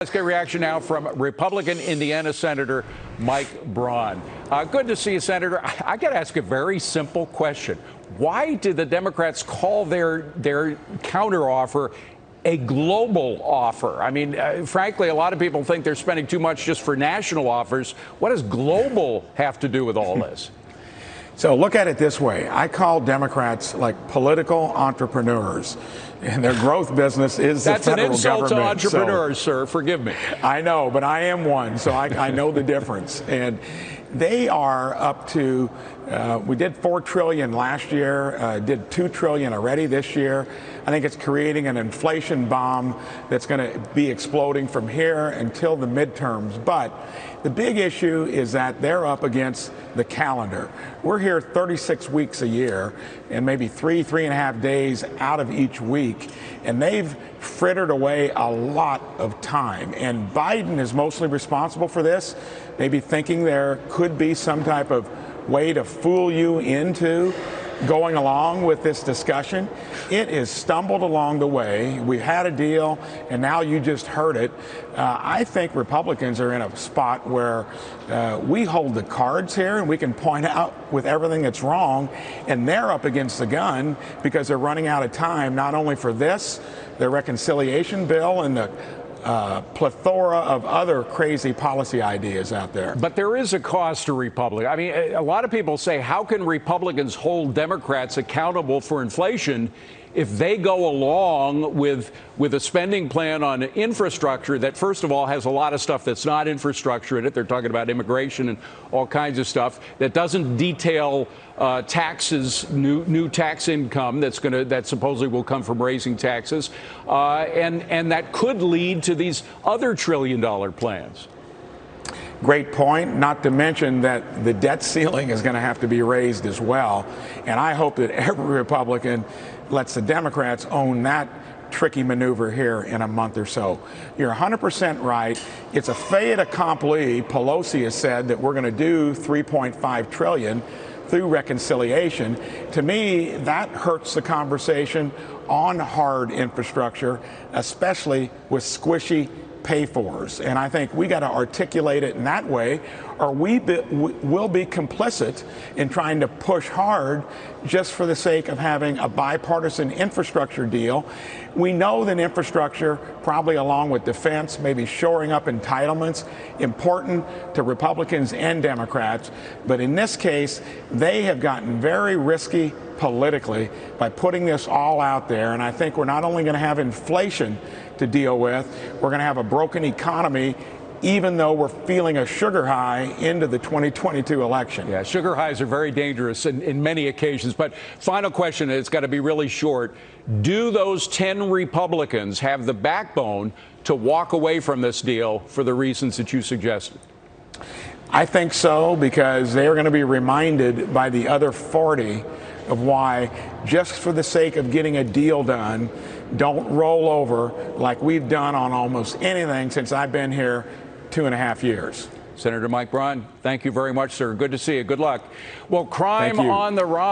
Let's get a reaction now from Republican Indiana Senator Mike Braun. Good to see you, Senator. I got to ask a very simple question. Why did the Democrats call their counteroffer a global offer? I mean, frankly, a lot of people think they're spending too much just for national offers. What does global have to do with all this? So look at it this way. I call Democrats like political entrepreneurs, and their growth business is the federal government. That's an insult to entrepreneurs, sir. Forgive me. I know, but I am one, so I know the difference. And they are up to, we did $4 trillion last year, did $2 trillion already this year. I think it's creating an inflation bomb that's going to be exploding from here until the midterms. But the big issue is that they're up against the calendar. We're here 36 weeks a year and maybe three and a half days out of each week. And they've frittered away a lot of time. And Biden is mostly responsible for this, maybe thinking there could be some type of way to fool you into going along with this discussion. It has stumbled along the way. We had a deal, and now you just heard it. I think Republicans are in a spot where we hold the cards here, and we can point out with everything that's wrong, and they're up against the gun because they're running out of time, not only for this, their reconciliation bill, and the plethora of other crazy policy ideas out there. But there is a cost to Republicans. I mean, a lot of people say, how can Republicans hold Democrats accountable for inflation if they go along with a spending plan on infrastructure that, first of all, has a lot of stuff that's not infrastructure in it? They're talking about immigration and all kinds of stuff that doesn't detail taxes, new tax income that supposedly will come from raising taxes, and that could lead to these other trillion-dollar plans. Great point, not to mention that the debt ceiling is going to have to be raised as well. And I hope that every Republican lets the Democrats own that tricky maneuver here in a month or so. You're 100% right. It's a fait accompli. Pelosi has said that we're going to do $3.5 trillion through reconciliation. To me, that hurts the conversation on hard infrastructure, especially with squishy pay-fors. And I think we got to articulate it in that way, or we'll be complicit in trying to push hard just for the sake of having a bipartisan infrastructure deal. We know that infrastructure, probably along with defense, maybe shoring up entitlements, important to Republicans and Democrats. But in this case, they have gotten very risky politically by putting this all out there. And I think we're not only going to have inflation to deal with, we're going to have a broken economy, even though we're feeling a sugar high into the 2022 election. Yeah, sugar highs are very dangerous in many occasions. But final question, it's got to be really short. Do those 10 Republicans have the backbone to walk away from this deal for the reasons that you suggested? I think so, because they're going to be reminded by the other 40 of why, just for the sake of getting a deal done, don't roll over like we've done on almost anything since I've been here 2.5 years. Senator Mike Braun, thank you very much, sir. Good to see you. Good luck. Well, crime on the rise.